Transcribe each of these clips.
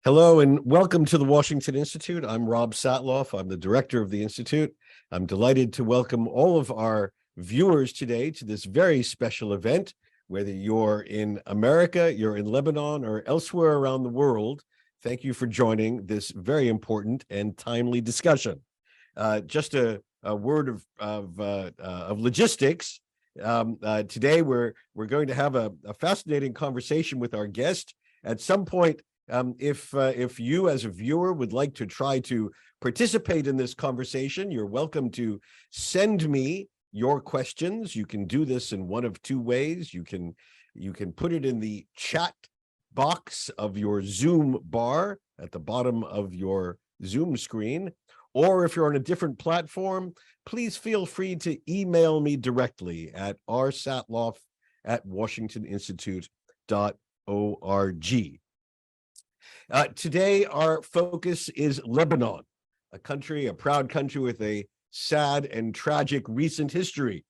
Hello and welcome to the Washington Institute. I'm Rob Satloff. I'm the director of the Institute. I'm delighted to welcome all of our viewers today to this very special event. Whether you're in America, you're in Lebanon, or elsewhere around the world, thank you for joining this very important and timely discussion. Just a word of logistics. Today we're going to have a fascinating conversation with our guest. At some point, if you as a viewer would like to try to participate in this conversation, you're welcome to send me your questions. You can do this in one of two ways. You can put it in the chat box of your Zoom bar at the bottom of your Zoom screen, or if you're on a different platform, please feel free to email me directly at rsatloff@washingtoninstitute.org. Today, our focus is Lebanon, a proud country with a sad and tragic recent history,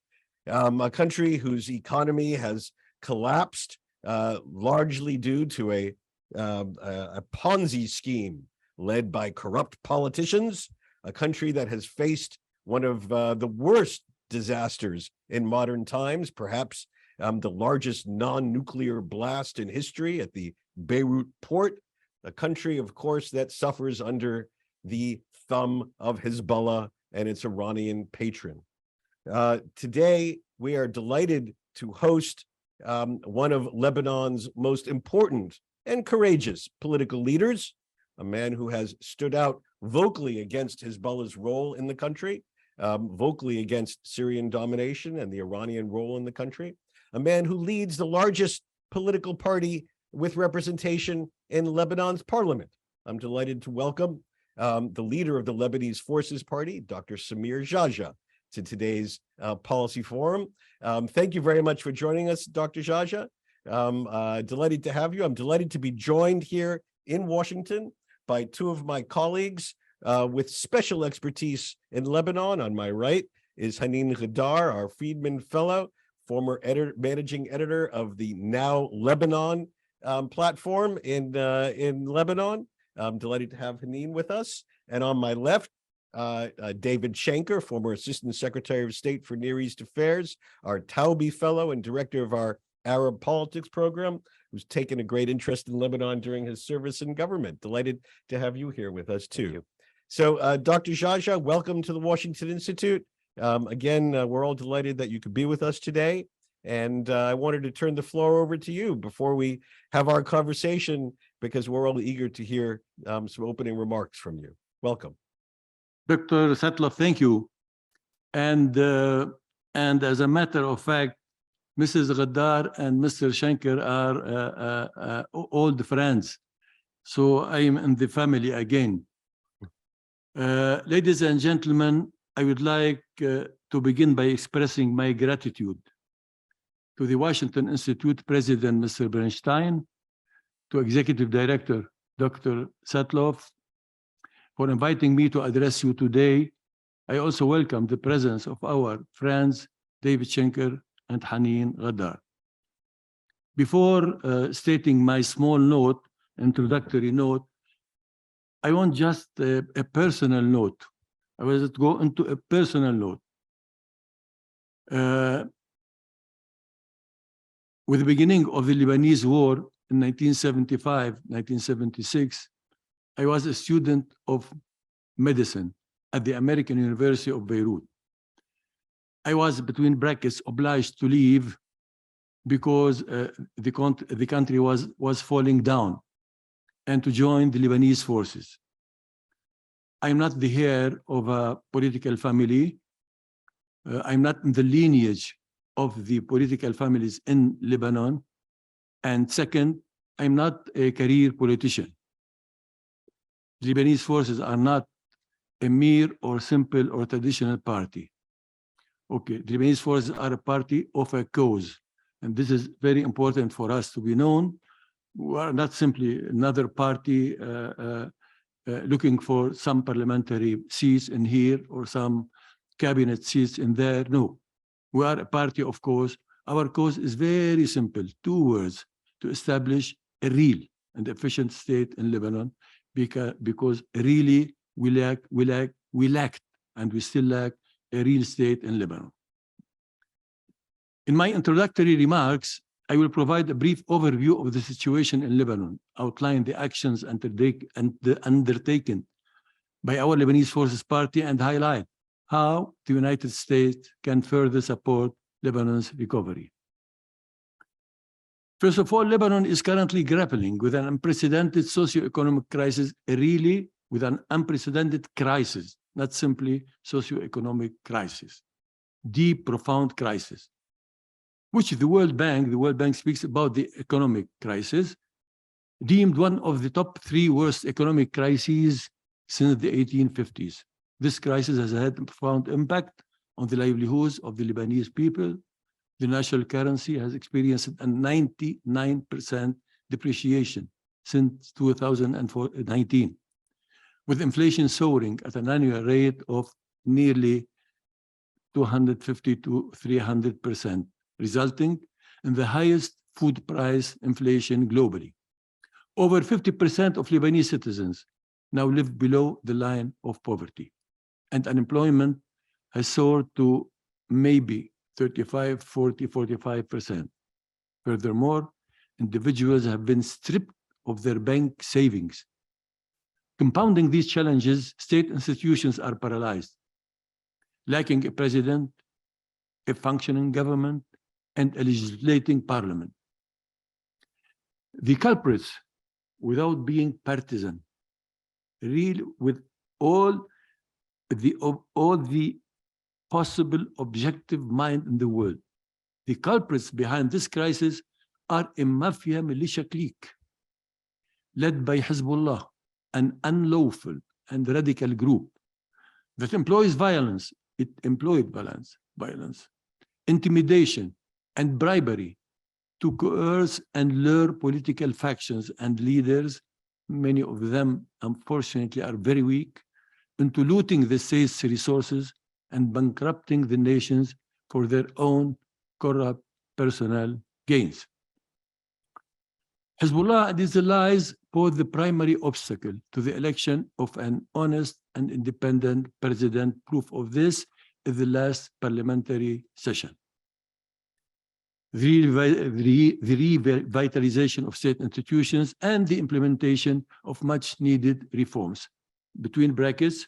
a country whose economy has collapsed largely due to a Ponzi scheme led by corrupt politicians, a country that has faced one of the worst disasters in modern times, perhaps the largest non-nuclear blast in history at the Beirut port, a country, of course, that suffers under the thumb of Hezbollah and its Iranian patron. Today, we are delighted to host one of Lebanon's most important and courageous political leaders, a man who has stood out vocally against Hezbollah's role in the country, vocally against Syrian domination and the Iranian role in the country, a man who leads the largest political party with representation in Lebanon's parliament. I'm delighted to welcome the leader of the Lebanese Forces Party, Dr. Smir Jajja, to today's policy forum. Thank you very much for joining us, Dr. Jajja. Delighted to have you. I'm delighted to be joined here in Washington by two of my colleagues with special expertise in Lebanon. On my right is Haneen Ghadar, our Friedman Fellow, former managing editor of the Now Lebanon platform in Lebanon. I'm delighted to have Haneen with us. And on my left, David Schenker, former Assistant Secretary of State for Near East Affairs, our Taube Fellow and Director of our Arab Politics Program, who's taken a great interest in Lebanon during his service in government. Delighted to have you here with us too. So Dr. Jajja, welcome to the Washington Institute. Again, we're all delighted that you could be with us today. And I wanted to turn the floor over to you before we have our conversation, because we're all eager to hear some opening remarks from you. Welcome. Dr. Satloff, thank you. And as a matter of fact, Mrs. Ghadar and Mr. Schenker are old friends. So I am in the family again. Ladies and gentlemen, I would like to begin by expressing my gratitude to the Washington Institute President, Mr. Bernstein, to Executive Director, Dr. Satloff, for inviting me to address you today. I also welcome the presence of our friends, David Schenker and Haneen Ghadar. Before stating my small note, introductory note, I want just a personal note. I will go into a personal note. With the beginning of the Lebanese war in 1975, 1976, I was a student of medicine at the American University of Beirut. I was, between brackets, obliged to leave because the country was falling down, and to join the Lebanese forces. I'm not the heir of a political family. I'm not in the lineage of the political families in Lebanon. And second, I'm not a career politician. The Lebanese forces are not a mere or simple or traditional party. Okay, the Lebanese forces are a party of a cause. And this is very important for us to be known. We are not simply another party looking for some parliamentary seats in here or some cabinet seats in there. No, we are a party of cause. Our cause is very simple, two words: to establish a real and efficient state in Lebanon, because really we lacked, and we still lack a real state in Lebanon. In my introductory remarks, I will provide a brief overview of the situation in Lebanon, outline the actions undertaken by our Lebanese Forces Party, and highlight how the United States can further support Lebanon's recovery. First of all, Lebanon is currently grappling with an unprecedented socio-economic crisis, really with an unprecedented crisis, not simply socio-economic crisis, deep, profound crisis, which the World Bank speaks about the economic crisis, deemed one of the top 3 worst economic crises since the 1850s. This crisis has had a profound impact on the livelihoods of the Lebanese people. The national currency has experienced a 99% depreciation since 2019, with inflation soaring at an annual rate of nearly 250 to 300%, resulting in the highest food price inflation globally. Over 50% of Lebanese citizens now live below the line of poverty, and unemployment has soared to maybe 35, 40, 45%. Furthermore, individuals have been stripped of their bank savings. Compounding these challenges, state institutions are paralyzed, lacking a president, a functioning government, and a legislating parliament. The culprits, without being partisan, really with all the possible objective mind in the world, the culprits behind this crisis are a mafia militia clique led by Hezbollah, an unlawful and radical group that employs violence. It employed violence, intimidation, and bribery to coerce and lure political factions and leaders, many of them unfortunately are very weak, into looting the state's resources and bankrupting the nations for their own corrupt personal gains. Hezbollah and its allies pose the primary obstacle to the election of an honest and independent president. Proof of this is the last parliamentary session. The revitalization of state institutions and the implementation of much needed reforms. Between brackets,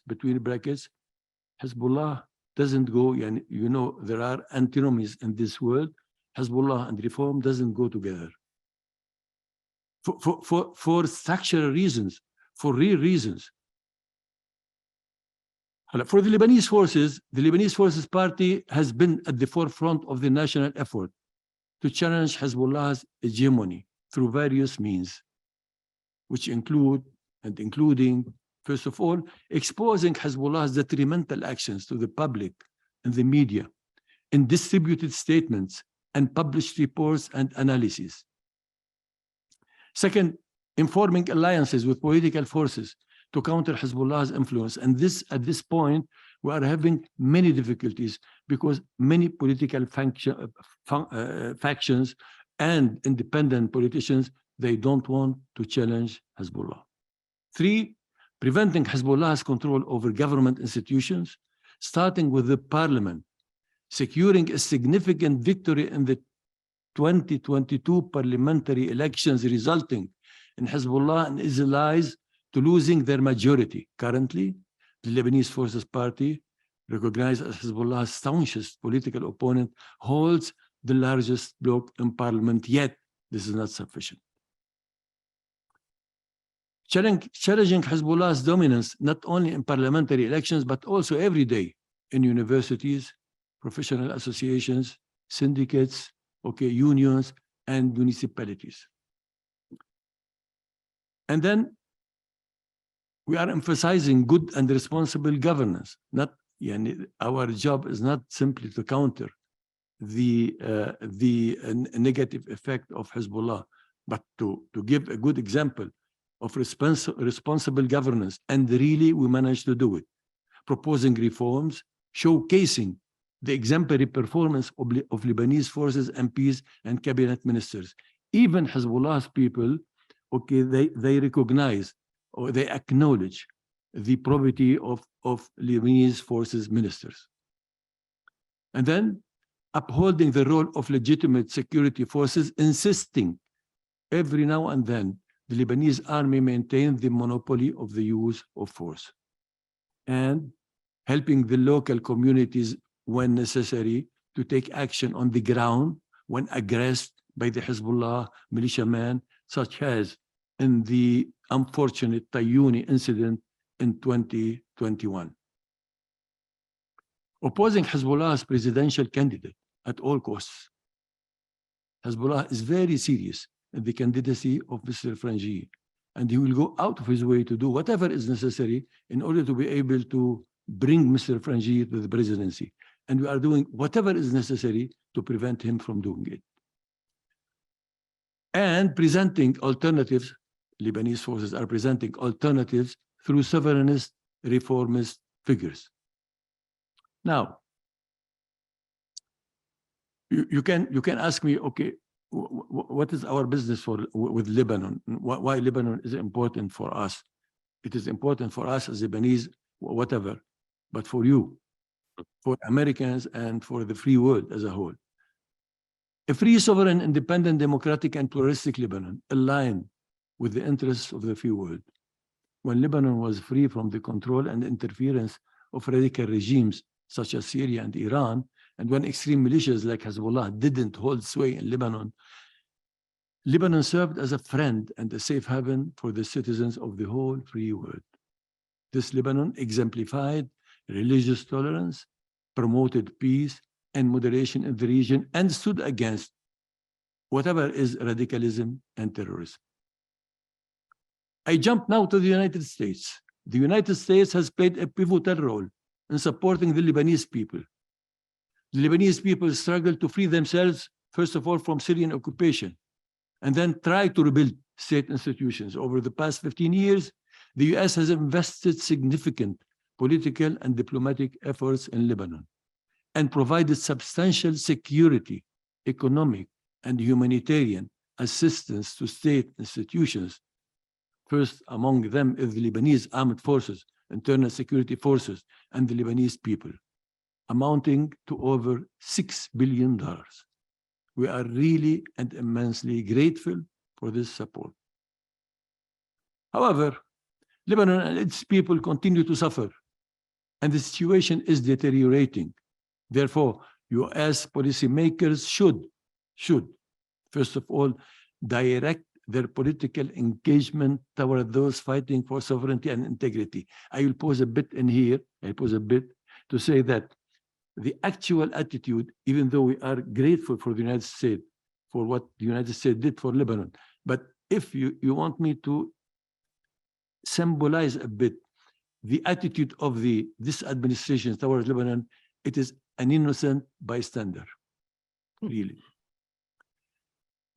Hezbollah doesn't go, you know, there are antinomies in this world. Hezbollah and reform doesn't go together. For structural reasons, for real reasons. For the Lebanese Forces Party has been at the forefront of the national effort to challenge Hezbollah's hegemony through various means, which including, first of all, exposing Hezbollah's detrimental actions to the public and the media in distributed statements and published reports and analyses. Second, informing alliances with political forces to counter Hezbollah's influence. And at this point, we are having many difficulties because many political factions and independent politicians, they don't want to challenge Hezbollah. 3, preventing Hezbollah's control over government institutions, starting with the parliament, securing a significant victory in the 2022 parliamentary elections, resulting in Hezbollah and its allies to losing their majority. Currently, the Lebanese Forces Party, recognized as Hezbollah's staunchest political opponent, holds the largest bloc in parliament, yet this is not sufficient. Challenging Hezbollah's dominance not only in parliamentary elections, but also every day in universities, professional associations, syndicates, unions, and municipalities. And then we are emphasizing good and responsible governance. Our job is not simply to counter the negative effect of Hezbollah, but to give a good example of responsible governance. And really, we managed to do it. Proposing reforms, showcasing the exemplary performance of Lebanese forces, MPs, and cabinet ministers. Even Hezbollah's people okay, they recognize or they acknowledge the probity of Lebanese forces ministers. And then upholding the role of legitimate security forces, insisting every now and then the Lebanese army maintain the monopoly of the use of force, and helping the local communities when necessary to take action on the ground when aggressed by the Hezbollah militiamen, such as in the unfortunate Tayouni incident in 2021. Opposing Hezbollah's presidential candidate at all costs. Hezbollah is very serious in the candidacy of Mr. Frangi, and he will go out of his way to do whatever is necessary in order to be able to bring Mr. Frangi to the presidency. And we are doing whatever is necessary to prevent him from doing it. And presenting alternatives, Lebanese forces are presenting alternatives through sovereignist, reformist figures. Now, you can ask me, okay, what is our business with Lebanon? Why Lebanon is important for us? It is important for us as Lebanese, whatever, but for you, for Americans, and for the free world as a whole. A free, sovereign, independent, democratic, and pluralistic Lebanon aligned with the interests of the free world. When Lebanon was free from the control and interference of radical regimes such as Syria and Iran, and when extreme militias like Hezbollah didn't hold sway in Lebanon, Lebanon served as a friend and a safe haven for the citizens of the whole free world. This Lebanon exemplified religious tolerance, promoted peace and moderation in the region, and stood against whatever is radicalism and terrorism. I jump now to the United States. The United States has played a pivotal role in supporting the Lebanese people. The Lebanese people struggled to free themselves, first of all, from Syrian occupation, and then try to rebuild state institutions. Over the past 15 years, the US has invested significant political and diplomatic efforts in Lebanon and provided substantial security, economic, and humanitarian assistance to state institutions. First among them is the Lebanese armed forces, internal security forces, and the Lebanese people, amounting to over $6 billion. We are really and immensely grateful for this support. However, Lebanon and its people continue to suffer, and the situation is deteriorating. Therefore, US policymakers should, first of all, direct their political engagement toward those fighting for sovereignty and integrity. I will pause a bit in here, to say that the actual attitude, even though we are grateful for the United States, for what the United States did for Lebanon, but if you want me to symbolize a bit the attitude of this administration towards Lebanon, it is an innocent bystander, really.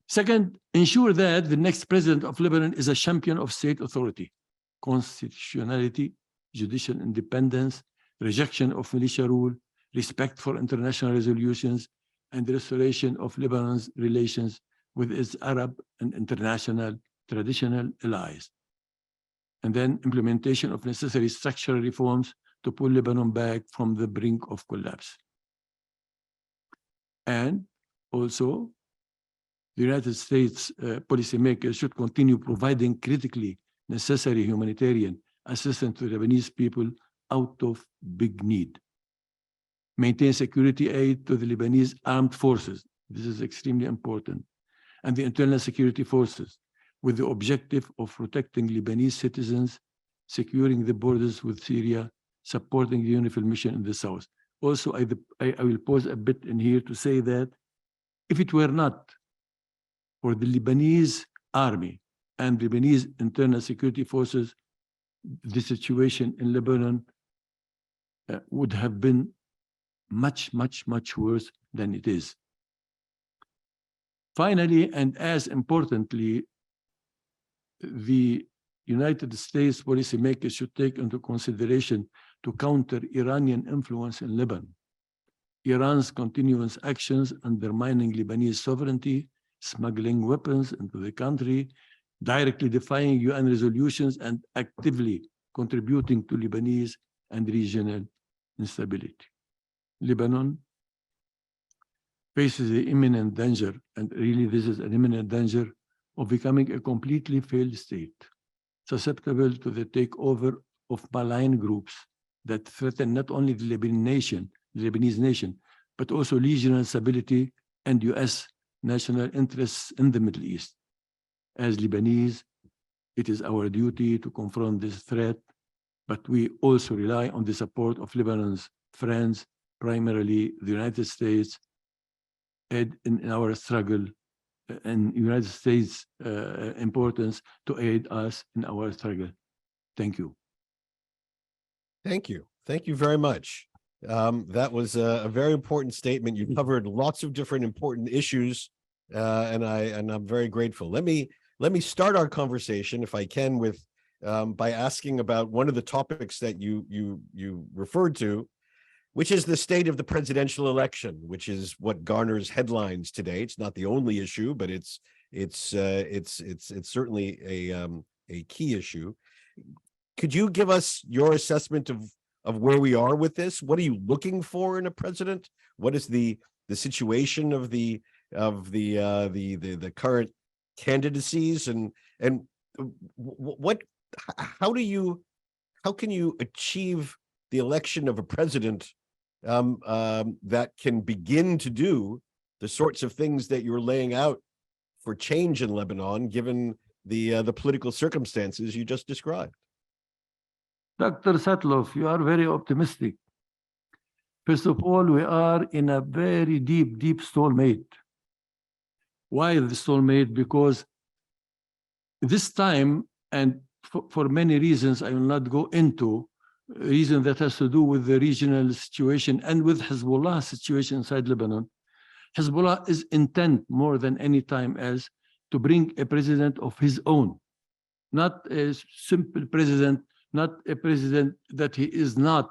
Second, ensure that the next president of Lebanon is a champion of state authority, constitutionality, judicial independence, rejection of militia rule, respect for international resolutions, and restoration of Lebanon's relations with its Arab and international traditional allies. And then implementation of necessary structural reforms to pull Lebanon back from the brink of collapse. And also, the United States policymakers should continue providing critically necessary humanitarian assistance to the Lebanese people out of big need. Maintain security aid to the Lebanese armed forces. This is extremely important. And the internal security forces, with the objective of protecting Lebanese citizens, securing the borders with Syria, supporting the UNIFIL mission in the south. Also, I will pause a bit in here to say that if it were not for the Lebanese army and Lebanese internal security forces, the situation in Lebanon would have been much, much, much worse than it is. Finally, and as importantly, the United States policymakers should take into consideration to counter Iranian influence in Lebanon. Iran's continuous actions undermining Lebanese sovereignty, smuggling weapons into the country, directly defying UN resolutions and actively contributing to Lebanese and regional instability. Lebanon faces the imminent danger, and really this is an imminent danger, of becoming a completely failed state, susceptible to the takeover of malign groups that threaten not only the Lebanese nation, but also regional stability and US national interests in the Middle East. As Lebanese, it is our duty to confront this threat, but we also rely on the support of Lebanon's friends, primarily the United States, in our struggle, and United States importance to aid us in our struggle. Thank you. Thank you. Thank you very much. That was a very important statement. You covered lots of different important issues, and I'm very grateful. Let me start our conversation, if I can, with by asking about one of the topics that you referred to, which is the state of the presidential election, which is what garners headlines today. It's not the only issue, but it's certainly a key issue. Could you give us your assessment of where we are with this? What are you looking for in a president? What is the situation of the current candidacies, and what how can you achieve the election of a president that can begin to do the sorts of things that you're laying out for change in Lebanon, given the political circumstances you just described? Dr. Satloff, you are very optimistic. First of all, we are in a very deep stalemate. Why the stalemate? Because this time, and for many reasons I will not go into, reason that has to do with the regional situation and with Hezbollah's situation inside Lebanon. Hezbollah is intent more than any time else to bring a president of his own, not a simple president, not a president that he is not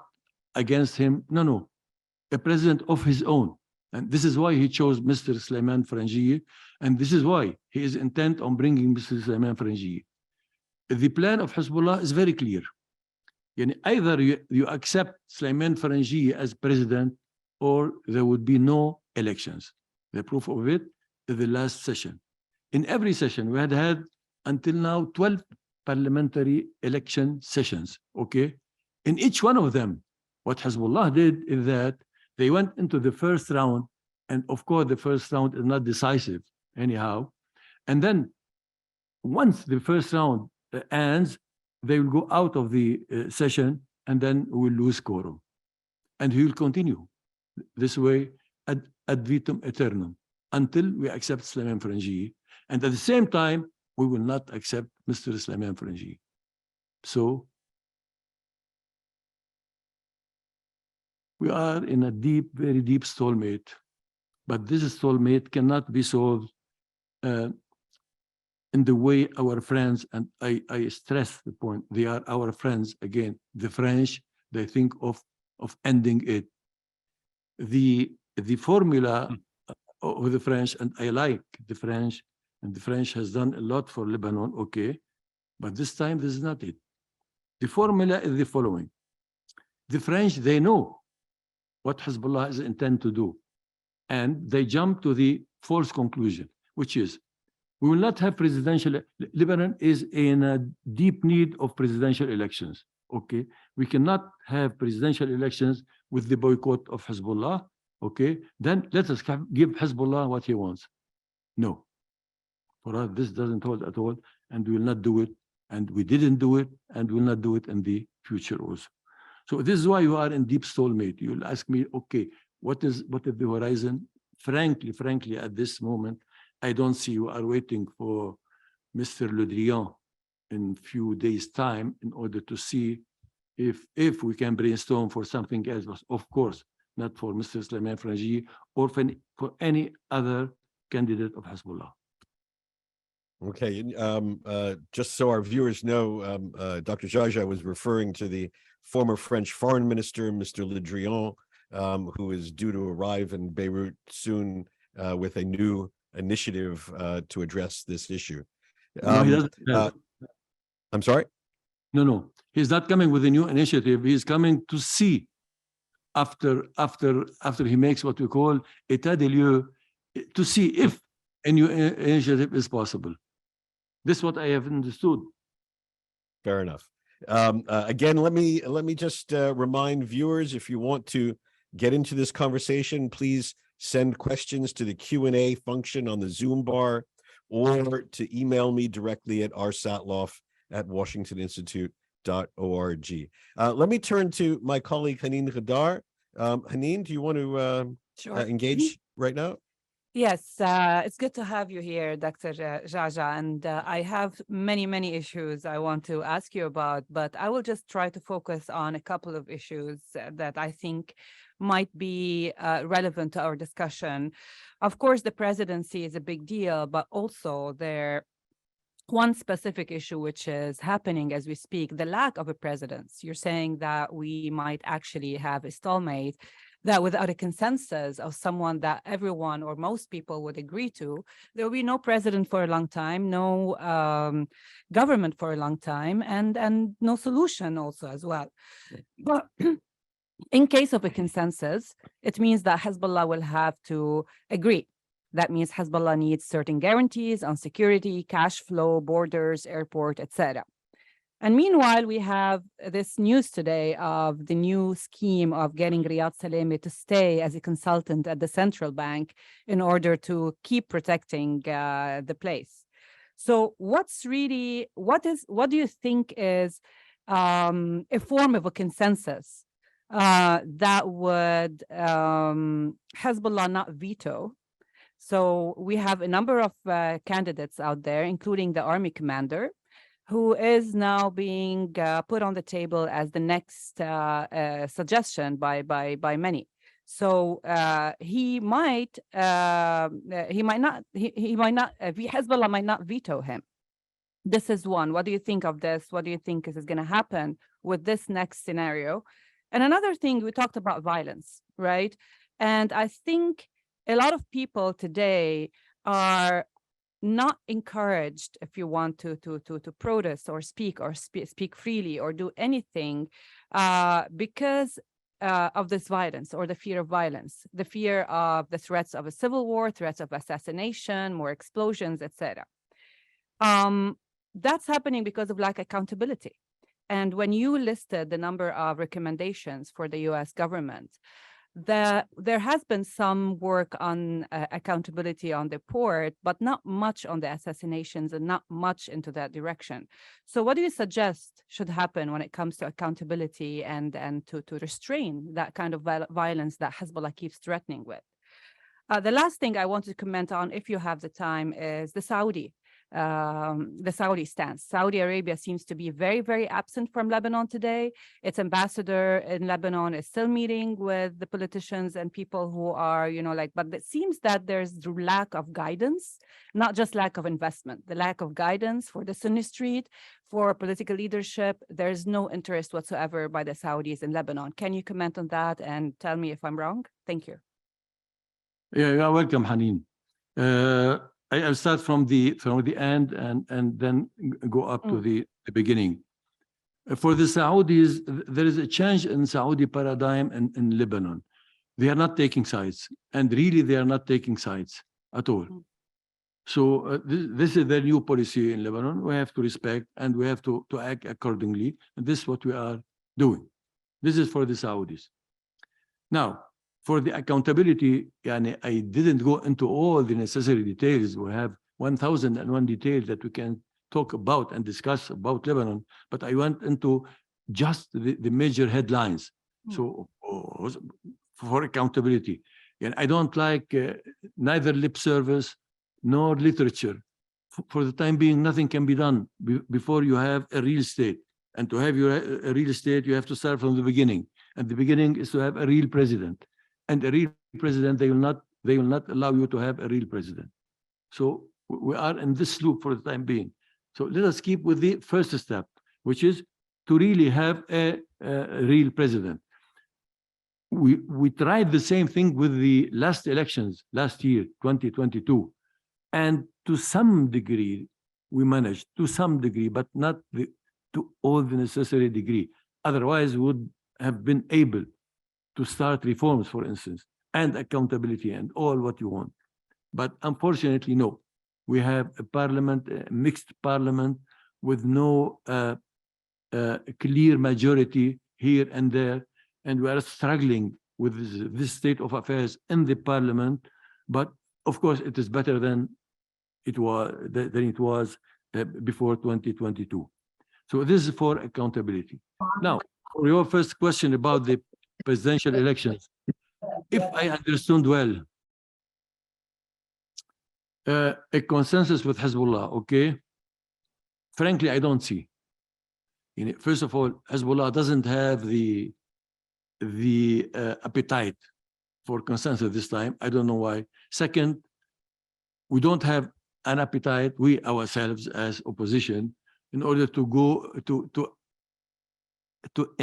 against him. No, a president of his own. And this is why he chose Mr. Sulaiman Frangieh, and this is why he is intent on bringing Mr. Sulaiman Frangieh. The plan of Hezbollah is very clear. Either you accept Sulaiman Frangieh as president, or there would be no elections. The proof of it is the last session. In every session, we had until now 12 parliamentary election sessions, okay? In each one of them, what Hezbollah did is that they went into the first round, and of course the first round is not decisive anyhow, and then once the first round ends, they will go out of the session, and then we'll lose quorum. And he will continue this way ad vitam aeternum until we accept Sulaiman Frangieh. And at the same time, we will not accept Mr. Sulaiman Frangieh. So we are in a very deep stalemate, but this stalemate cannot be solved in the way our friends, and I stress the point, they are our friends again, the French, they think of ending it. The formula of the French, and I like the French, and the French has done a lot for Lebanon, okay, but this time this is not it. The formula is the following. The French, they know what Hezbollah is intended to do, and they jump to the false conclusion, which is, we will not have presidential. Lebanon is in a deep need of presidential elections, okay? We cannot have presidential elections with the boycott of Hezbollah, okay? Then let us give Hezbollah what he wants. No, for us, this doesn't hold at all, and we will not do it, and we didn't do it, and we will not do it in the future also. So this is why you are in deep stalemate. You will ask me, okay, what is the horizon? Frankly, at this moment, I don't see. You are waiting for Mr. Le Drian in a few days' time in order to see if we can brainstorm for something else. But of course, not for Mr. Sulaiman Frangieh or for any other candidate of Hezbollah. Okay, just so our viewers know, Dr. Ja'ja was referring to the former French foreign minister, Mr. Le Drian, who is due to arrive in Beirut soon with a new initiative to address this issue. No, he doesn't have. I'm sorry? No. He's not coming with a new initiative. He's coming to see after he makes what we call état des lieux, to see if a new initiative is possible. This is what I have understood. Fair enough. Again, let me just remind viewers, if you want to get into this conversation, please send questions to the Q&A function on the Zoom bar, or to email me directly at rsatloff@washingtoninstitute.org. Let me turn to my colleague Haneen Ghadar. Haneen, do you want to engage right now? Yes, it's good to have you here, Dr. Ja'ja, and I have many issues I want to ask you about, but I will just try to focus on a couple of issues that I think might be relevant to our discussion. Of course, the presidency is a big deal, but also one specific issue which is happening as we speak, the lack of a president. You're saying that we might actually have a stalemate, that without a consensus of someone that everyone or most people would agree to, there will be no president for a long time, no government for a long time, and no solution also as well. But in case of a consensus, it means that Hezbollah will have to agree. That means Hezbollah needs certain guarantees on security, cash flow, borders, airport, etc. And meanwhile, we have this news today of the new scheme of getting Riyad Salemi to stay as a consultant at the central bank in order to keep protecting the place. So what do you think is a form of a consensus that would Hezbollah not veto? So we have a number of candidates out there, including the army commander, who is now being put on the table as the next suggestion by many. So Hezbollah might not veto him. This is one. What do you think of this? What do you think is going to happen with this next scenario? And another thing, we talked about violence, right? And I think a lot of people today are not encouraged, if you want to protest or speak freely or do anything because of this violence or the fear of violence, the fear of the threats of a civil war, threats of assassination, more explosions, etc. That's happening because of lack of accountability. And when you listed the number of recommendations for the US government, there has been some work on accountability on the port, but not much on the assassinations and not much into that direction. So what do you suggest should happen when it comes to accountability and to restrain that kind of violence that Hezbollah keeps threatening with? The last thing I want to comment on, if you have the time, is the Saudi stance. Saudi Arabia seems to be very absent from Lebanon today. Its ambassador in Lebanon is still meeting with the politicians and people who are, but it seems that there's lack of guidance, not just lack of investment, the lack of guidance for the Sunni street, for political leadership. There's no interest whatsoever by the Saudis in Lebanon. Can you comment on that and tell me if I'm wrong? Thank you. Yeah, you're welcome, Haneen. I'll start from the end and then go up to the beginning. For the Saudis, there is a change in Saudi paradigm in Lebanon. They are not taking sides, and really they are not taking sides at all. So this is their new policy in Lebanon. We have to respect and we have to act accordingly. And this is what we are doing. This is for the Saudis. Now, for the accountability, I didn't go into all the necessary details. We have 1,001 details that we can talk about and discuss about Lebanon, but I went into just the major headlines. So for accountability, and I don't like neither lip service nor literature. For the time being, nothing can be done before you have a real state. And to have a real state, you have to start from the beginning. And the beginning is to have a real president. And a real president, they will not allow you to have a real president. So we are in this loop for the time being. So let us keep with the first step, which is to really have a real president. We tried the same thing with the last elections last year, 2022. And to some degree, we managed to some degree, but not to all the necessary degree. Otherwise, we would have been able to start reforms, for instance, and accountability and all what you want. But unfortunately, no. We have a parliament, a mixed parliament with no clear majority here and there, and we are struggling with this state of affairs in the parliament. But of course, it is better than it was before 2022. So this is for accountability. Now, for your first question about the presidential elections, if I understood well, a consensus with Hezbollah, okay? Frankly, I don't see. First of all, Hezbollah doesn't have the appetite for consensus this time. I don't know why. Second, we don't have an appetite, we ourselves as opposition, in order to go to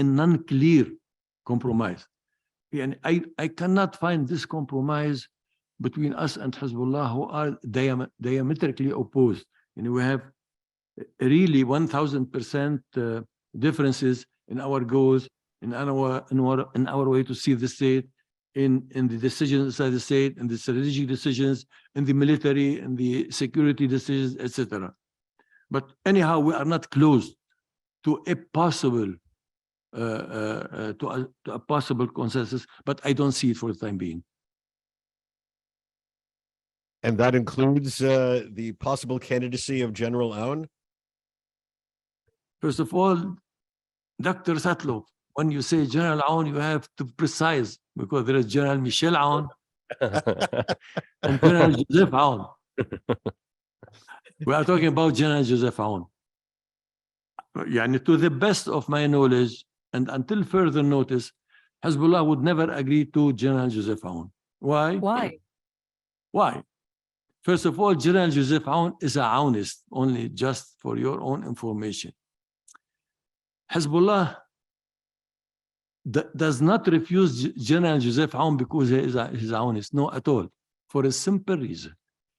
a non-clear compromise. And I cannot find this compromise between us and Hezbollah, who are diametrically opposed. We have really 1000% differences in our goals, in our way to see the state, in the decisions inside the state, in the strategic decisions, in the military, in the security decisions, etc. But anyhow, we are not close to a possible to a possible consensus, but I don't see it for the time being. And that includes the possible candidacy of General Aoun? First of all, Dr. Satlow, when you say General Aoun, you have to precise, because there is General Michel Aoun and General Joseph Aoun. We are talking about General Joseph Aoun. To the best of my knowledge, and until further notice, Hezbollah would never agree to General Joseph Aoun. Why? Why? First of all, General Joseph Aoun is a Aounist, only just for your own information. Hezbollah does not refuse General Joseph Aoun because he is Aounist, no, at all, for a simple reason,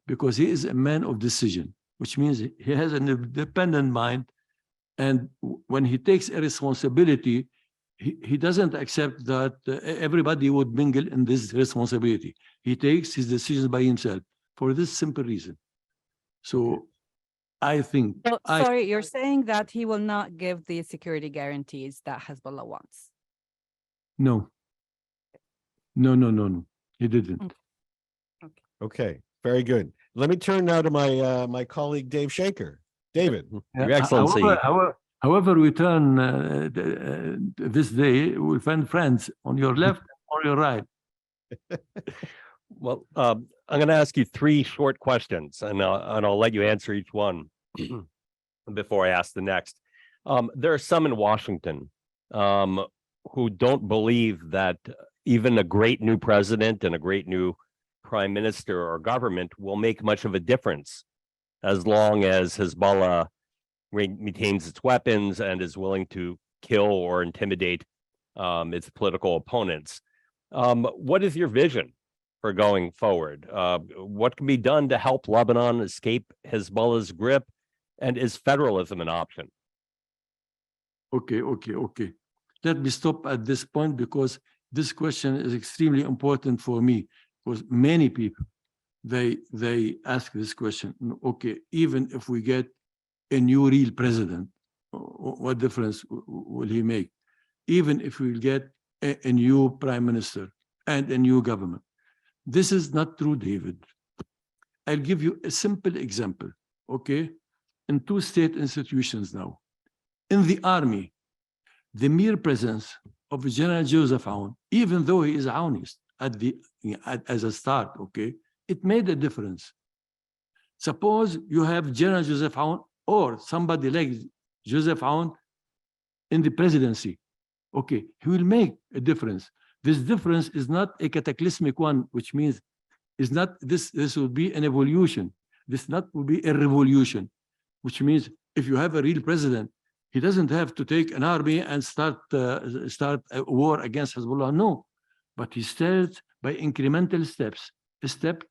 because he is a man of decision, which means he has an independent mind, and when he takes a responsibility, he doesn't accept that everybody would mingle in this responsibility. He takes his decisions by himself for this simple reason. So I think... So, sorry, you're saying that he will not give the security guarantees that Hezbollah wants? No. He didn't. Okay, very good. Let me turn now to my my colleague Dave Shaker. David. Your Excellency. However we turn this day, we find friends on your left or your right. Well, I'm going to ask you 3 short questions, and I'll let you answer each one before I ask the next. There are some in Washington who don't believe that even a great new president and a great new prime minister or government will make much of a difference as long as Hezbollah retains its weapons and is willing to kill or intimidate its political opponents. What is your vision for going forward? What can be done to help Lebanon escape Hezbollah's grip? And is federalism an option? Okay. Let me stop at this point, because this question is extremely important for me, because many people, they ask this question. Okay, even if we get a new real president, what difference will he make? Even if we get a new prime minister and a new government. This is not true, David. I'll give you a simple example, okay? In 2 state institutions now. In the army, the mere presence of General Joseph Aoun, even though he is Aounist as a start, okay, it made a difference. Suppose you have General Joseph Aoun or somebody like Joseph Aoun in the presidency, okay, he will make a difference. This difference is not a cataclysmic one, which means is not this will be an evolution. This will be a revolution, which means if you have a real president, he doesn't have to take an army and start a war against Hezbollah. No, but he starts by incremental steps, a step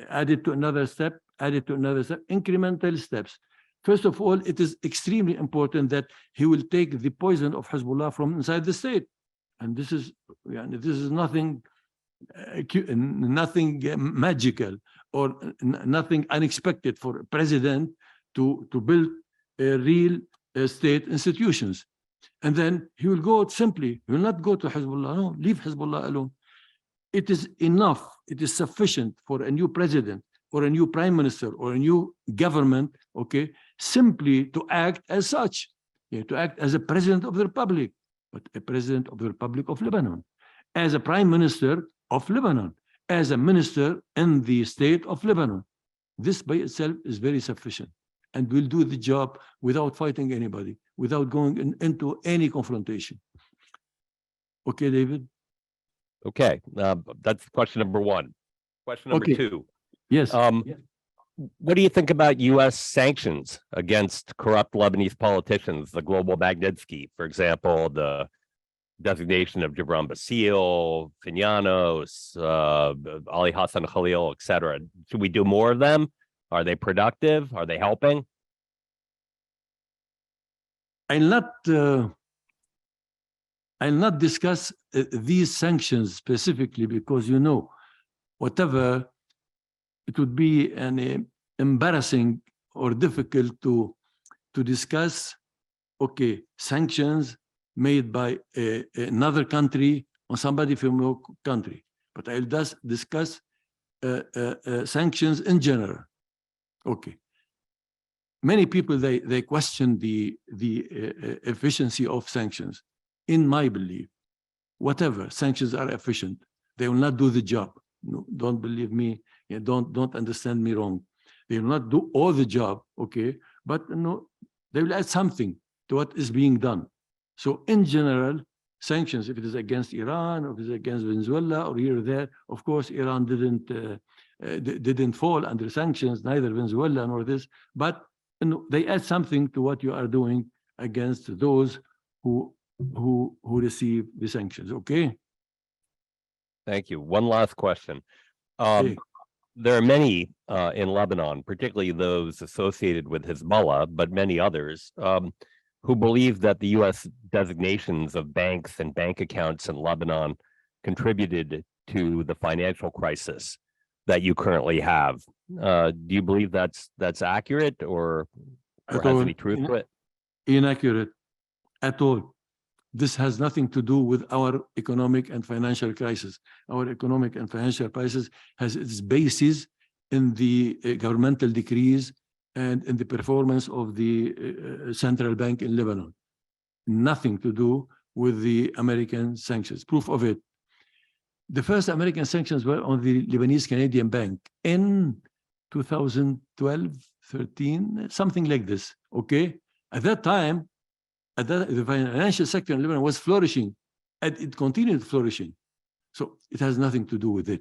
added to another step, added to another step, incremental steps. First of all, it is extremely important that he will take the poison of Hezbollah from inside the state. And this is nothing, nothing magical or nothing unexpected for a president to build a real state institutions. And then he will go simply, he will not go to Hezbollah, no, leave Hezbollah alone. It is enough, it is sufficient for a new president or a new prime minister or a new government, okay, simply to act as such, to act as a president of the republic, but a president of the Republic of Lebanon, as a prime minister of Lebanon, as a minister in the state of Lebanon. This by itself is very sufficient and will do the job without fighting anybody, without going into any confrontation. Okay, David? Okay, that's question number one. Question number two. Yes. What do you think about U.S. sanctions against corrupt Lebanese politicians, the global Magnitsky, for example, the designation of Jabran Basil, Finianos, Ali Hassan Khalil, etc.? Should we do more of them? Are they productive? Are they helping? I'll not discuss these sanctions specifically because, you know, whatever, it would be an embarrassing or difficult to discuss, okay, sanctions made by another country on somebody from your country. But I'll just discuss sanctions in general. Okay. Many people, they question the efficiency of sanctions. In my belief, whatever, sanctions are efficient. They will not do the job. No, don't believe me. Yeah, don't understand me wrong. They will not do all the job, okay? But no, they will add something to what is being done. So in general, sanctions, if it is against Iran, or if it is against Venezuela, or here or there, of course, Iran didn't fall under sanctions, neither Venezuela nor this, but you know, they add something to what you are doing against those who receive the sanctions. Okay. Thank you. One last question. There are many in Lebanon, particularly those associated with Hezbollah, but many others, who believe that the U.S. designations of banks and bank accounts in Lebanon contributed to the financial crisis that you currently have. Do you believe that's accurate or has any truth to it? Inaccurate at all. This has nothing to do with our economic and financial crisis. Our economic and financial crisis has its basis in the governmental decrees and in the performance of the central bank in Lebanon. Nothing to do with the American sanctions. Proof of it. The first American sanctions were on the Lebanese Canadian Bank in 2012, 13, something like this. Okay. At that time, the financial sector in Lebanon was flourishing, and it continued flourishing. So it has nothing to do with it.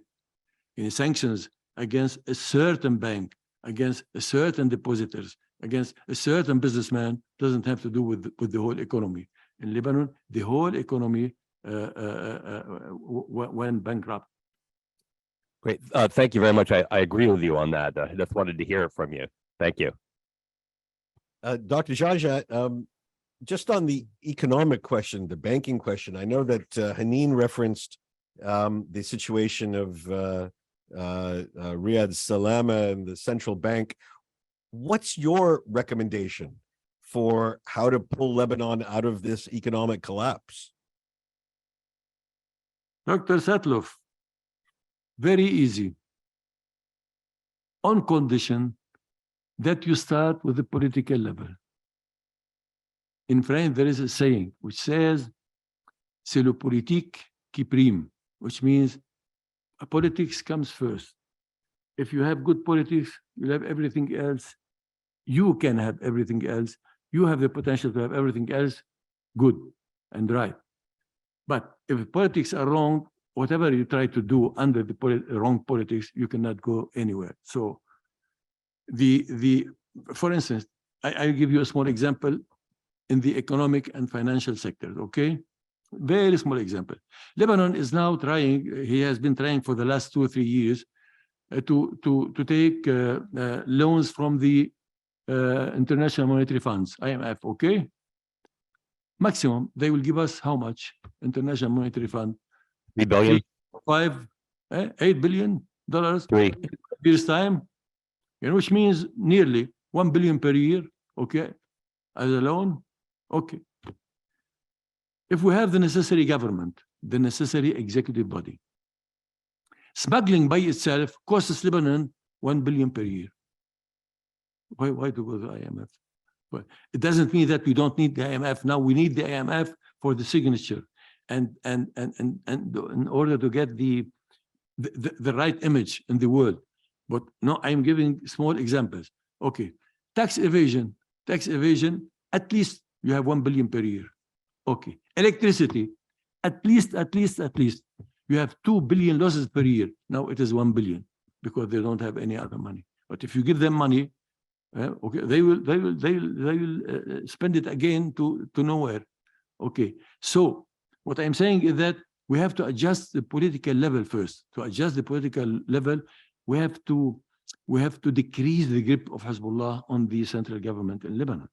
In sanctions against a certain bank, against a certain depositors, against a certain businessman, doesn't have to do with the whole economy. In Lebanon, the whole economy went bankrupt. Great. Thank you very much. I agree with you on that. I just wanted to hear it from you. Thank you. Dr. Ja'ja, just on the economic question, the banking question, I know that Haneen referenced the situation of Riyad Salama and the central bank. What's your recommendation for how to pull Lebanon out of this economic collapse? Dr. Satloff, very easy. On condition that you start with the political level. In French, there is a saying which says, c'est le politique qui prime, which means politics comes first. If you have good politics, you'll have everything else. You can have everything else. You have the potential to have everything else good and right. But if politics are wrong, whatever you try to do under the wrong politics, you cannot go anywhere. So for instance, I'll give you a small example in the economic and financial sector, okay? Very small example. Lebanon is now trying, he has been trying for the last 2 or 3 years to take loans from the International Monetary Funds, IMF, okay? Maximum, they will give us how much? International Monetary Fund? 3 billion, 5, $8 billion 3. in years' time, which means nearly 1 billion per year, okay, as a loan, okay. If we have the necessary government, the necessary executive body, smuggling by itself costs Lebanon 1 billion per year. Why to go to the IMF? But it doesn't mean that we don't need the IMF. Now we need the IMF for the signature and in order to get the right image in the world. But no, I'm giving small examples. Okay, tax evasion, at least you have 1 billion per year. Okay, electricity, at least you have 2 billion losses per year. Now it is 1 billion because they don't have any other money. But if you give them money, okay, they will spend it again to nowhere. Okay, so what I'm saying is that we have to adjust the political level first. To adjust the political level, we have to decrease the grip of Hezbollah on the central government in Lebanon,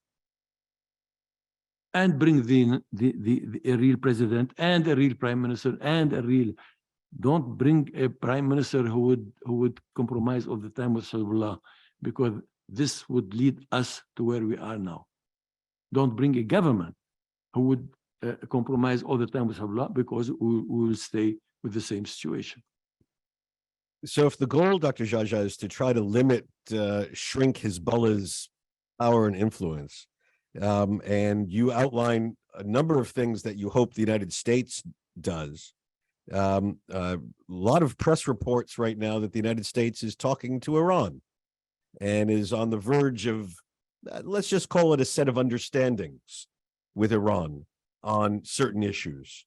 and bring a real president and a real prime minister and a real. Don't bring a prime minister who would compromise all the time with Hezbollah, because this would lead us to where we are now. Don't bring a government who would compromise all the time with Hezbollah, because we will stay with the same situation. So if the goal, Dr. Ja'ja, is to try to limit, shrink Hezbollah's power and influence, and you outline a number of things that you hope the United States does, a lot of press reports right now that the United States is talking to Iran and is on the verge of, let's just call it a set of understandings with Iran on certain issues.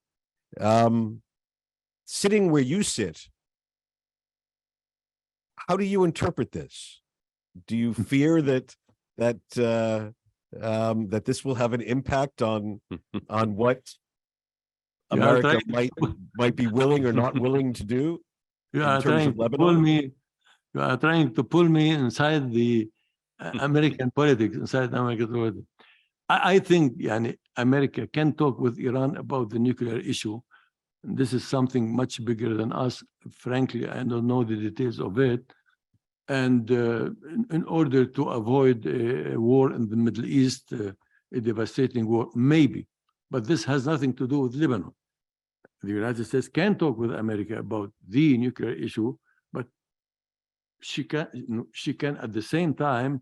Sitting where you sit, how do you interpret this? Do you fear that this will have an impact on what America might be willing or not willing to do in terms of Lebanon? You are trying to pull me inside the American politics, inside American politics. I think America can talk with Iran about the nuclear issue. This is something much bigger than us. Frankly, I don't know the details of it. And in order to avoid a war in the Middle East, a devastating war, maybe. But this has nothing to do with Lebanon. The United States can talk with America about the nuclear issue, but she can at the same time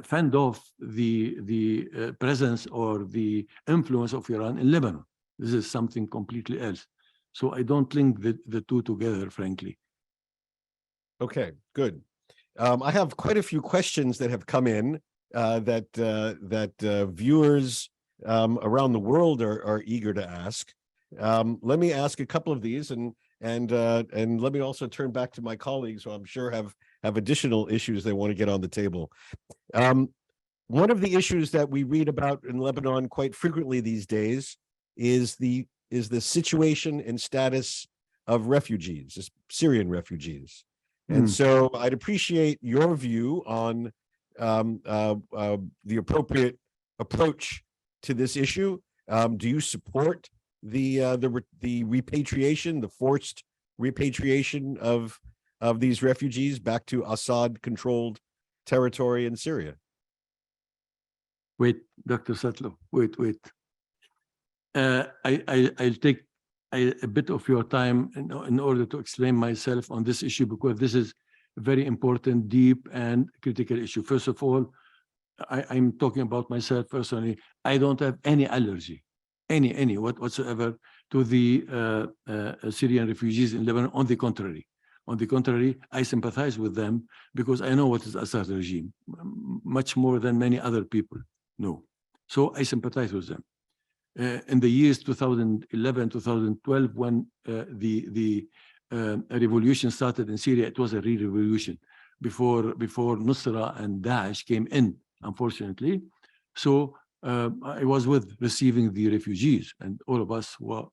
fend off the presence or the influence of Iran in Lebanon. This is something completely else. So I don't link the two together, frankly. Okay, good. I have quite a few questions that have come in that viewers around the world are eager to ask. Let me ask a couple of these, and let me also turn back to my colleagues who I'm sure have additional issues they want to get on the table. One of the issues that we read about in Lebanon quite frequently these days is the situation and status of refugees, Syrian refugees. And so I'd appreciate your view on the appropriate approach to this issue. Do you support the repatriation, the forced repatriation of these refugees back to Assad-controlled territory in Syria? Wait, Dr. Sattler, wait. I'll take a bit of your time in order to explain myself on this issue, because this is a very important, deep, and critical issue. First of all, I'm talking about myself personally. I don't have any allergy, any whatsoever to the Syrian refugees in Lebanon. On the contrary, I sympathize with them because I know what is Assad regime, much more than many other people know. So I sympathize with them. In the years 2011, 2012, when the revolution started in Syria, it was a real revolution before Nusra and Daesh came in, unfortunately. So I was with receiving the refugees, and all of us were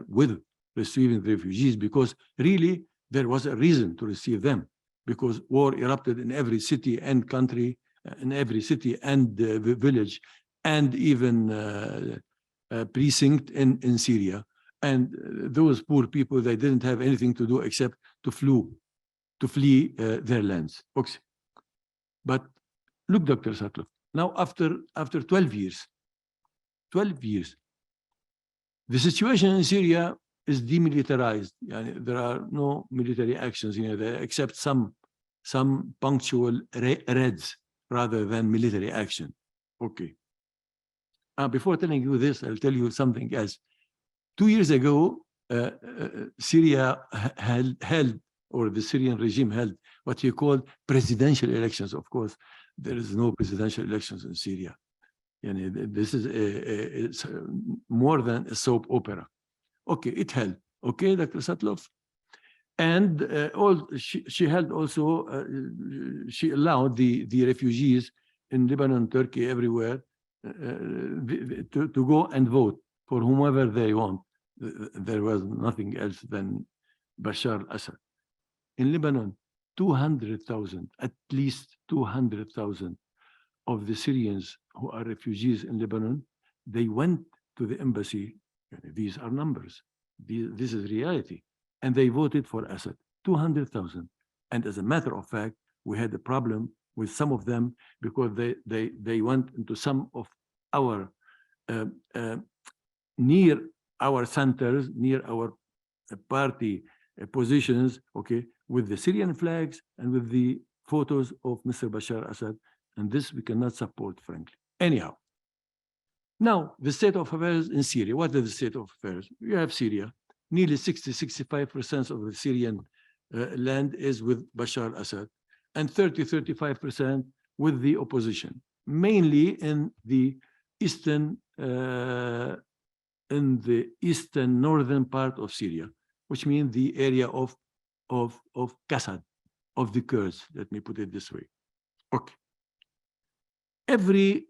with receiving the refugees, because really there was a reason to receive them. because war erupted in every city and country, in every city and village, and even precinct in Syria. And those poor people, they didn't have anything to do except to flee their lands. Okay. But look, Dr. Sattler, now after 12 years, the situation in Syria is demilitarized. There are no military actions, except some punctual raids rather than military action. Okay. Before telling you this, I'll tell you something else. 2 years ago, Syria held, or the Syrian regime held, what he called presidential elections. Of course, there is no presidential elections in Syria. This is it's more than a soap opera. Okay, it held. Okay, Dr. Sattler. And she held also, she allowed the refugees in Lebanon, Turkey, everywhere, to go and vote for whomever they want. There was nothing else than Bashar al-Assad. In Lebanon, 200,000, at least 200,000 of the Syrians who are refugees in Lebanon, they went to the embassy. These are numbers. This is reality. And they voted for Assad, 200,000. And as a matter of fact, we had a problem with some of them because they went into some of our near our centers, near our party positions, okay, with the Syrian flags and with the photos of Mr. Bashar Assad. And this we cannot support, frankly. Anyhow, now the state of affairs in Syria. What is the state of affairs? You have Syria. Nearly 65% of the Syrian land is with Bashar Assad, and 35% with the opposition, mainly in the eastern northern part of Syria, which means the area of Qassad, of the Kurds. Let me put it this way. Okay. Every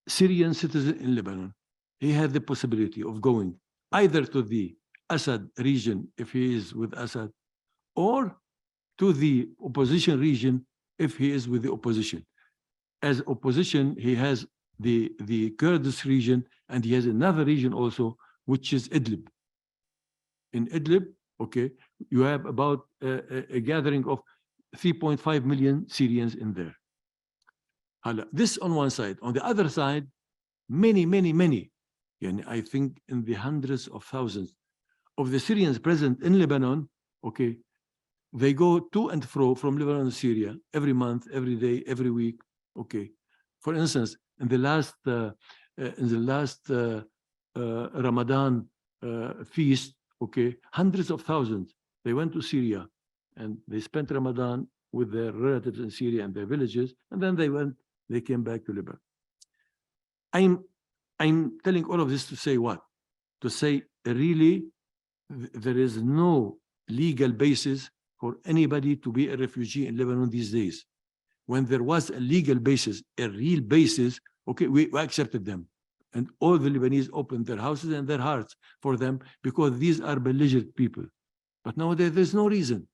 Syrian citizen in Lebanon, he had the possibility of going either to the Assad region if he is with Assad, or to the opposition region if he is with the opposition. As opposition, he has the Kurdish region, and he has another region also, which is Idlib. In Idlib, okay, you have about a gathering of 3.5 million Syrians in there. This on one side. On the other side, many, I think in the hundreds of thousands of the Syrians present in Lebanon, okay, they go to and fro from Lebanon to Syria every month, every day, every week, okay. For instance, in the last Ramadan feast, okay, hundreds of thousands, they went to Syria and they spent Ramadan with their relatives in Syria and their villages, and then they came back to Lebanon. I'm telling all of this to say what? To say really there is no legal basis for anybody to be a refugee in Lebanon these days. When there was a legal basis, a real basis, okay, we accepted them. And all the Lebanese opened their houses and their hearts for them because these are belligerent people. But nowadays, there's no reason.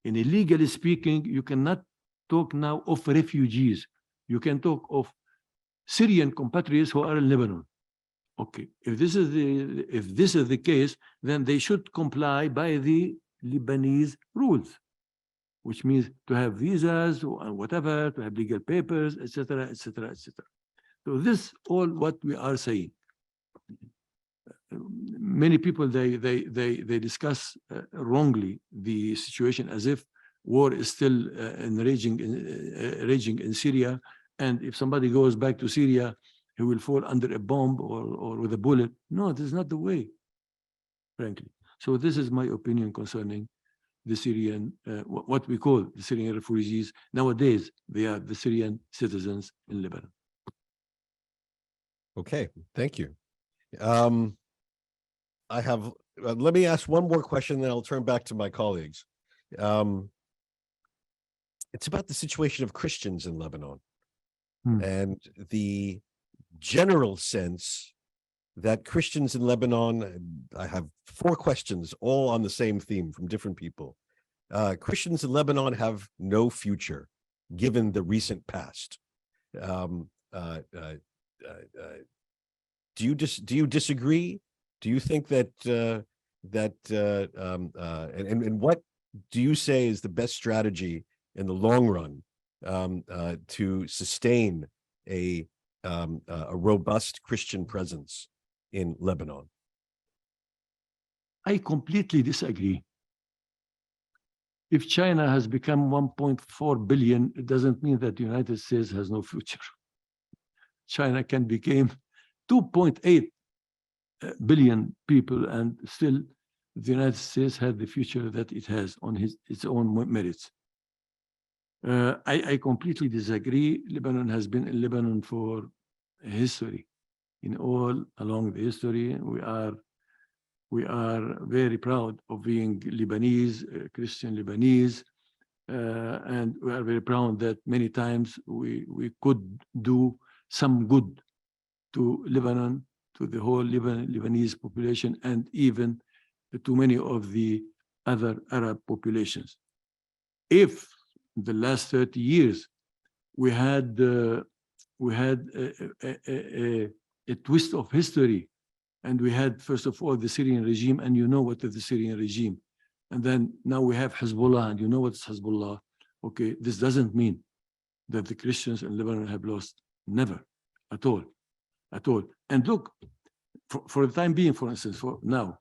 In legally speaking, you cannot talk now of refugees. You can talk of Syrian compatriots who are in Lebanon. Okay, if this is the case, then they should comply by the Lebanese rules, which means to have visas or whatever, to have legal papers, etc., etc., etc. So this all what we are saying. Many people they discuss wrongly the situation as if war is still raging in Syria, and if somebody goes back to Syria, he will fall under a bomb or with a bullet. No, this is not the way, frankly. So this is my opinion concerning the Syrian, what we call the Syrian refugees. Nowadays, they are the Syrian citizens in Lebanon. Okay, thank you. I have, let me ask one more question, then I'll turn back to my colleagues. It's about the situation of Christians in Lebanon and the general sense that Christians in Lebanon, I have 4 questions, all on the same theme from different people. Christians in Lebanon have no future, given the recent past. Do you disagree? Do you think that and what do you say is the best strategy in the long run to sustain a robust Christian presence in Lebanon? I completely disagree. If China has become 1.4 billion, it doesn't mean that the United States has no future. China can become 2.8 billion people, and still the United States had the future that it has on its own merits. I completely disagree. Lebanon has been in Lebanon for history. In all along the history, we are very proud of being Lebanese, Christian Lebanese, and we are very proud that many times we could do some good to Lebanon, to the whole Lebanese population, and even to many of the other Arab populations. If the last 30 years we had a twist of history, and we had, first of all, the Syrian regime, and you know what is the Syrian regime. And then now we have Hezbollah, and you know what's Hezbollah. Okay, this doesn't mean that the Christians in Lebanon have lost. Never, at all, at all. And look, for the time being, for instance, for now,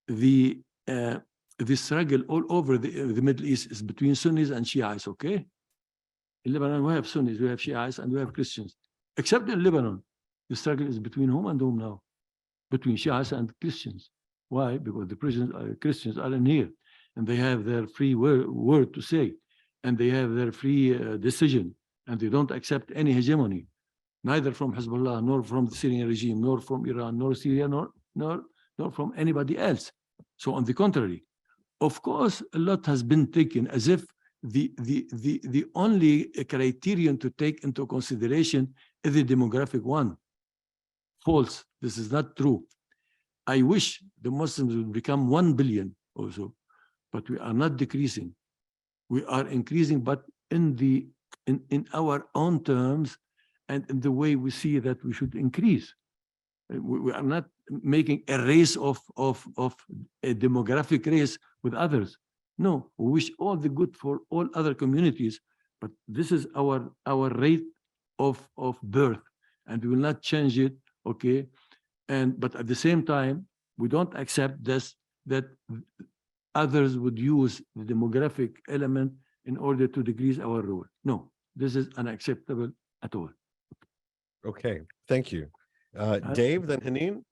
the struggle all over the Middle East is between Sunnis and Shiites, okay? In Lebanon, we have Sunnis, we have Shiites, and we have Christians. Except in Lebanon, the struggle is between whom and whom now? Between Shiites and Christians. Why? Because the Christians are in here, and they have their free word to say, and they have their free decision, and they don't accept any hegemony, neither from Hezbollah, nor from the Syrian regime, nor from Iran, nor Syria, nor from anybody else. So on the contrary, of course, a lot has been taken as if the only criterion to take into consideration is the demographic one. False. This is not true. I wish the Muslims would become 1 billion also, but we are not decreasing. We are increasing, but in our own terms and in the way we see that we should increase. We are not making a race of a demographic race with others. No, we wish all the good for all other communities, but this is our rate of birth, and we will not change it, okay? But at the same time, we don't accept this, that others would use the demographic element in order to decrease our role. No, this is unacceptable at all. Okay, thank you. Dave, then Haneen.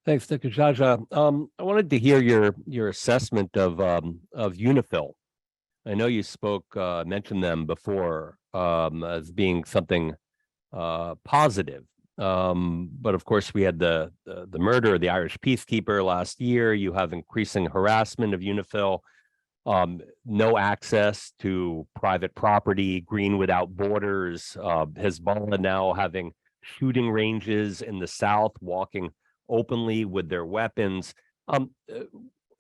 Thanks, Dr. Ja'ja. I wanted to hear your assessment of UNIFIL. I know you mentioned them before as being something positive. But of course, we had the murder of the Irish peacekeeper last year. You have increasing harassment of UNIFIL, no access to private property, green without borders, Hezbollah now having shooting ranges in the south, walking openly with their weapons.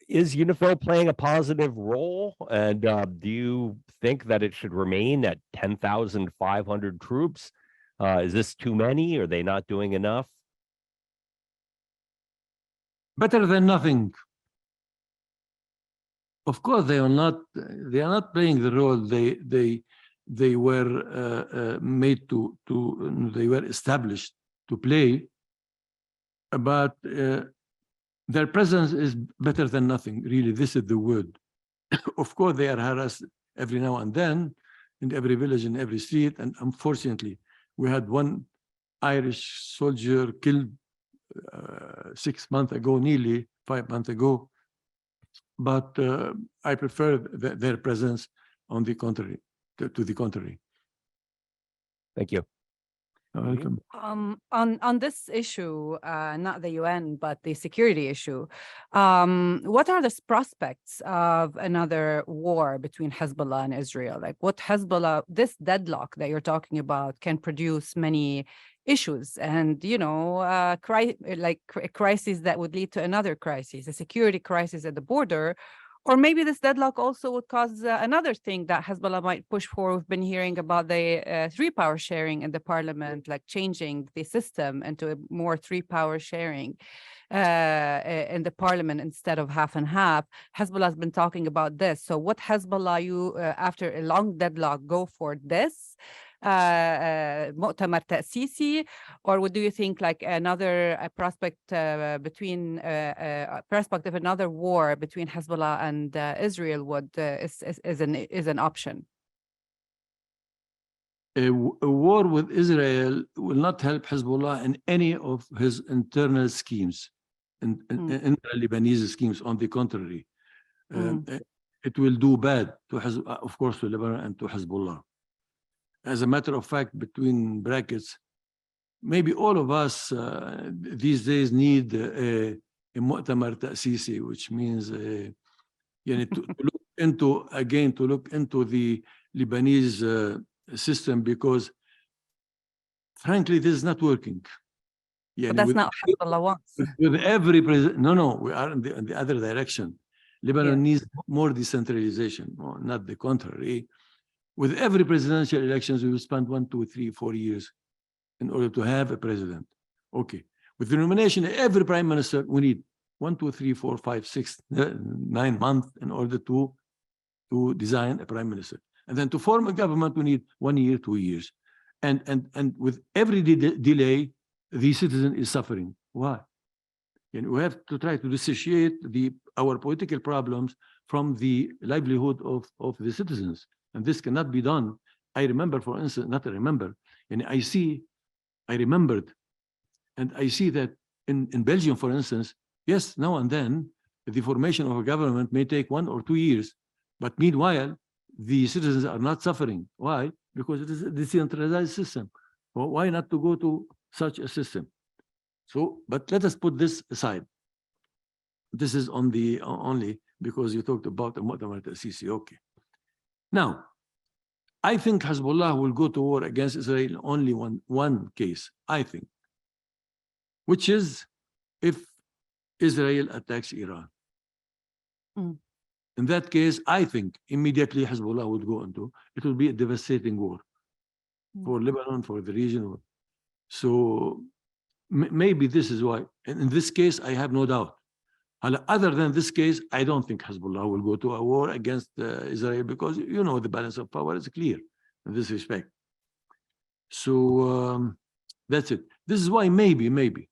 Is UNIFIL playing a positive role? And do you think that it should remain at 10,500 troops? Is this too many? Are they not doing enough? Better than nothing. Of course, they are not playing the role they were made they were established to play, but their presence is better than nothing. Really, this is the word. Of course, they are harassed every now and then in every village, in every street, and unfortunately, we had one Irish soldier killed 6 months ago, nearly 5 months ago. But I prefer their presence on the contrary, to the contrary. Thank you. Welcome. On this issue, not the UN, but the security issue, what are the prospects of another war between Hezbollah and Israel? Like what Hezbollah, this deadlock that you're talking about can produce many issues and, you know, a crisis that would lead to another crisis, a security crisis at the border, Or maybe this deadlock also would cause another thing that Hezbollah might push for. We've been hearing about the three-power sharing in the parliament, like changing the system into a more three-power sharing in the parliament instead of half and half. Hezbollah has been talking about this. So what Hezbollah, you, after a long deadlock, go for this? مؤتمر تأسيسي, or do you think like another prospect between prospect of another war between Hezbollah and Israel would is an option? A war with Israel will not help Hezbollah in any of his internal schemes, in Lebanese schemes. On the contrary, it will do bad to of course to Lebanon and to Hezbollah. As a matter of fact, between brackets, maybe all of us these days need a مؤتمر تأسيسي, which means to look into the Lebanese system, because frankly this is not working. But that's not what Hezbollah wants. With every president, no, we are in the other direction. Lebanon needs more decentralization, not the contrary. With every presidential elections, we will spend 1, 2, 3, 4 years in order to have a president. Okay. With the nomination of every prime minister, we need 1, 2, 3, 4, 5, 6, 9 months in order to design a prime minister. And then to form a government, we need 1 year, 2 years. And with every delay, the citizen is suffering. Why? And we have to try to dissociate our political problems from the livelihood of the citizens. And this cannot be done. I remember, for instance, not remember, and I remembered, and I see that in Belgium, for instance, yes, now and then, the formation of a government may take 1 or 2 years, but meanwhile, the citizens are not suffering. Why? Because it is a decentralized system. Well, why not to go to such a system? So, but let us put this aside. This is on the only because you talked about the Mu'tamar Ta'sisi. Okay. Now, I think Hezbollah will go to war against Israel in only one case, I think, which is if Israel attacks Iran. In that case, I think immediately Hezbollah would go into, it will be a devastating war for Lebanon, for the region. So maybe this is why. And in this case, I have no doubt. Other than this case, I don't think Hezbollah will go to a war against Israel, because you know the balance of power is clear in this respect. So that's it. This is why maybe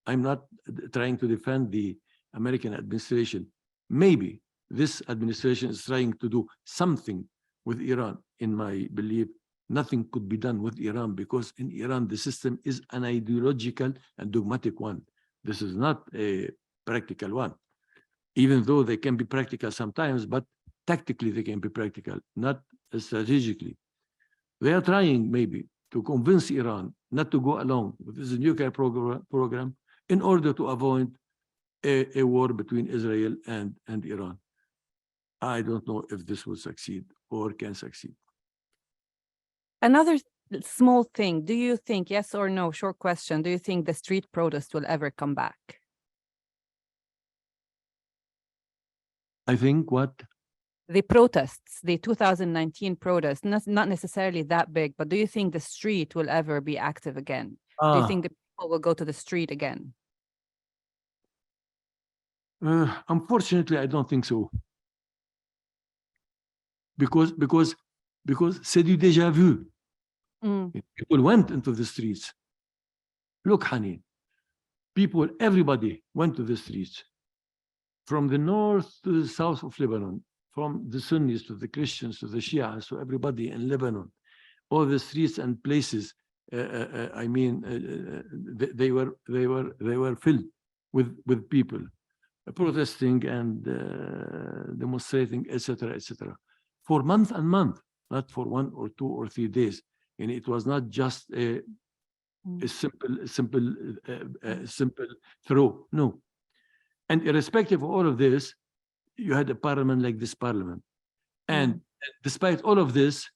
I'm not trying to defend the American administration. Maybe this administration is trying to do something with Iran. In my belief, nothing could be done with Iran, because in Iran the system is an ideological and dogmatic one. This is not a practical one, even though they can be practical sometimes, but tactically they can be practical, not strategically. They are trying maybe to convince Iran not to go along with this nuclear program in order to avoid a war between Israel and Iran. I don't know if this will succeed or can succeed. Another small thing, do you think, yes or no, short question, do you think the street protest will ever come back? I think what? The protests, the 2019 protests, not necessarily that big, but do you think the street will ever be active again? Do you think the people will go to the street again? Unfortunately, I don't think so. Because c'est du déjà vu. People went into the streets. Look, Haneen, people, everybody went to the streets. From the north to the south of Lebanon, from the Sunnis to the Christians to the Shias, to everybody in Lebanon, all the streets and places. I mean, they were filled with people protesting and demonstrating, etc., etc. For month and month, not for 1 or 2 or 3 days. And it was not just a simple throw. No. And irrespective of all of this, you had a parliament like this parliament. And despite all of this,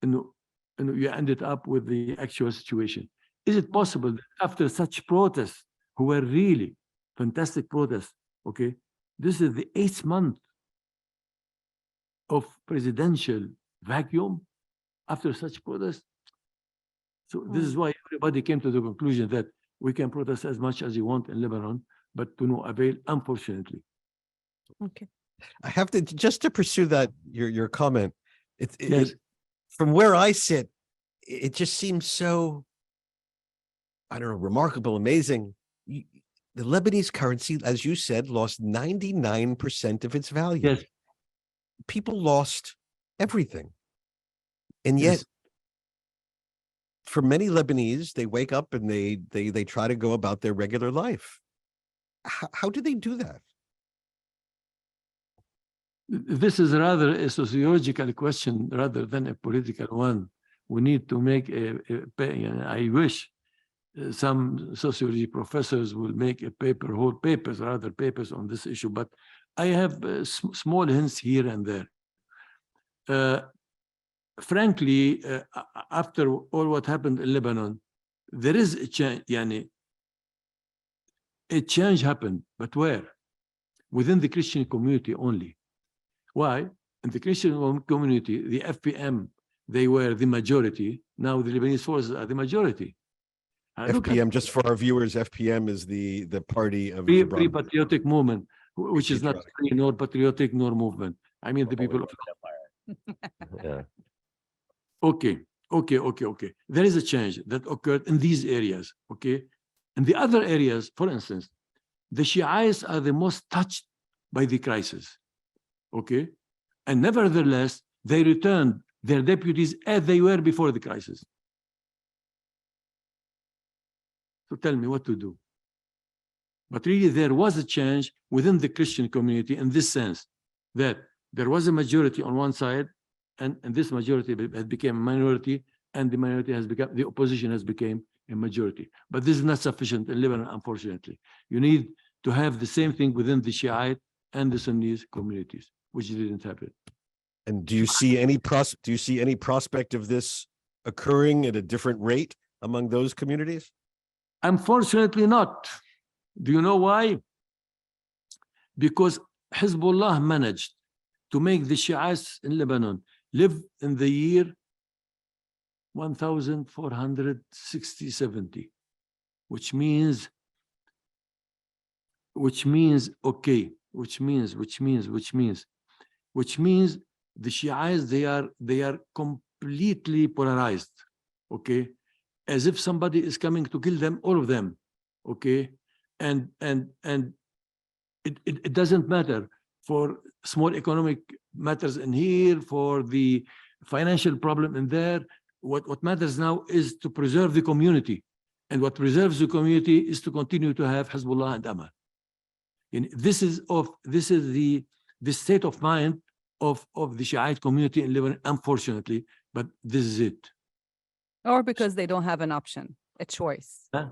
you ended up with the actual situation. Is it possible that after such protests, who were really fantastic protests, okay, this is the 8th month of presidential vacuum after such protest. So this is why everybody came to the conclusion that we can protest as much as you want in Lebanon, but to no avail, unfortunately. Okay. I have to just to pursue that your comment. Yes. From where I sit, it just seems so, I don't know, remarkable, amazing. The Lebanese currency, as you said, lost 99% of its value. Yes. People lost everything. And yet, Yes. for many Lebanese, they wake up and they try to go about their regular life. How do they do that? This is rather a sociological question rather than a political one. We need to make I wish some sociology professors will make a paper, whole papers, rather papers on this issue, but I have small hints here and there. Frankly, after all what happened in Lebanon, there is a change, a change happened, but where? Within the Christian community only. Why? In the Christian community, the FPM, they were the majority. Now the Lebanese forces are the majority. FPM, just for our viewers, FPM is the party of Free Patriotic Movement, which is not Patriotic. free nor patriotic nor movement. I mean the people of Yeah. Okay. There is a change that occurred in these areas, okay? In the other areas, for instance, the Shiites are the most touched by the crisis, okay? And nevertheless, they returned their deputies as they were before the crisis. So tell me what to do. But really, there was a change within the Christian community in this sense, that there was a majority on one side, and this majority has become a minority, and the minority has become, the opposition has become a majority. But this is not sufficient in Lebanon, unfortunately. You need to have the same thing within the Shiite and the Sunni communities, which didn't happen. And do you see any prospect of this occurring at a different rate among those communities? Unfortunately not. Do you know why? Because Hezbollah managed to make the Shiites in Lebanon live in the year 1460-70, which means the Shiites, they are completely polarized, okay? As if somebody is coming to kill them, all of them, okay? And it doesn't matter for small economic matters in here, for the financial problem in there. What matters now is to preserve the community. And what preserves the community is to continue to have Hezbollah and Amal. And this is the state of mind of the Shiite community in Lebanon, unfortunately, but this is it. Or because they don't have an option, a choice. Huh?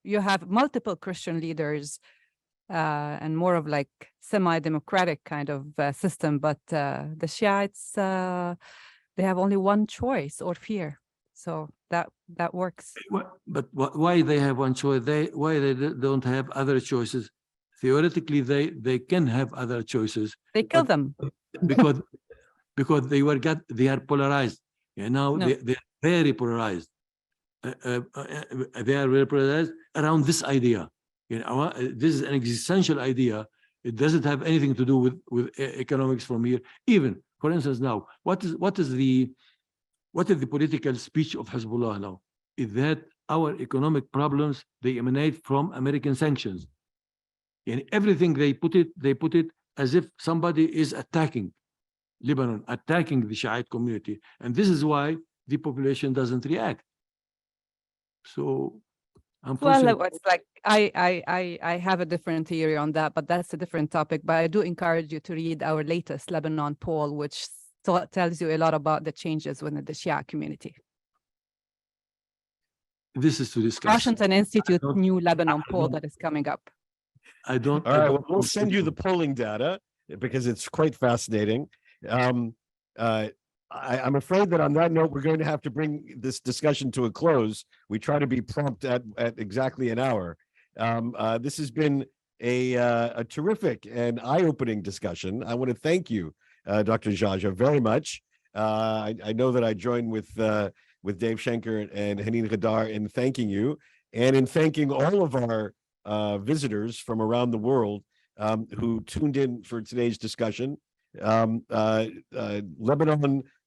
You have multiple Christian leaders and more of like semi-democratic kind of system, but the Shiites, they have only one choice or fear. So that works. But why they have one choice? Why they don't have other choices? Theoretically, they can have other choices. They kill them. because they are polarized. Now No. they're very polarized. They are very polarized around this idea. This is an existential idea. It doesn't have anything to do with economics from here. Even, for instance, now, what is the political speech of Hezbollah now? Is that our economic problems, they emanate from American sanctions. And everything they put it as if somebody is attacking Lebanon, attacking the Shiite community. And this is why the population doesn't react. So well, it's like I have a different theory on that, but that's a different topic. But I do encourage you to read our latest Lebanon poll, which tells you a lot about the changes within the Shia community. This is to discuss. Washington Institute new Lebanon poll that is coming up. All right, well, we'll send you the polling data because it's quite fascinating. I'm afraid that on that note, we're going to have to bring this discussion to a close. We try to be prompt at exactly an hour. This has been a terrific and eye-opening discussion. I want to thank you, Dr. Ja'ja, very much. I know that I join with Dave Schenker and Haneen Ghadar in thanking you and in thanking all of our visitors from around the world who tuned in for today's discussion. Lebanon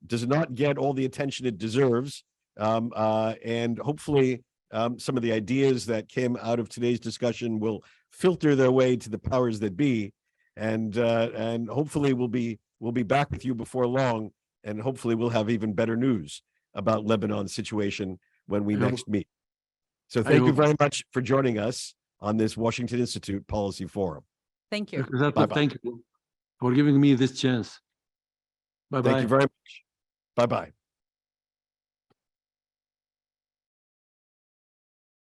does not get all the attention it deserves, and hopefully some of the ideas that came out of today's discussion will filter their way to the powers that be, and hopefully we'll be back with you before long, and hopefully we'll have even better news about Lebanon's situation when we next meet. So thank you very much for joining us on this Washington Institute Policy Forum. Thank you. Bye-bye. Thank you for giving me this chance. Bye-bye. Thank you very much. Bye-bye.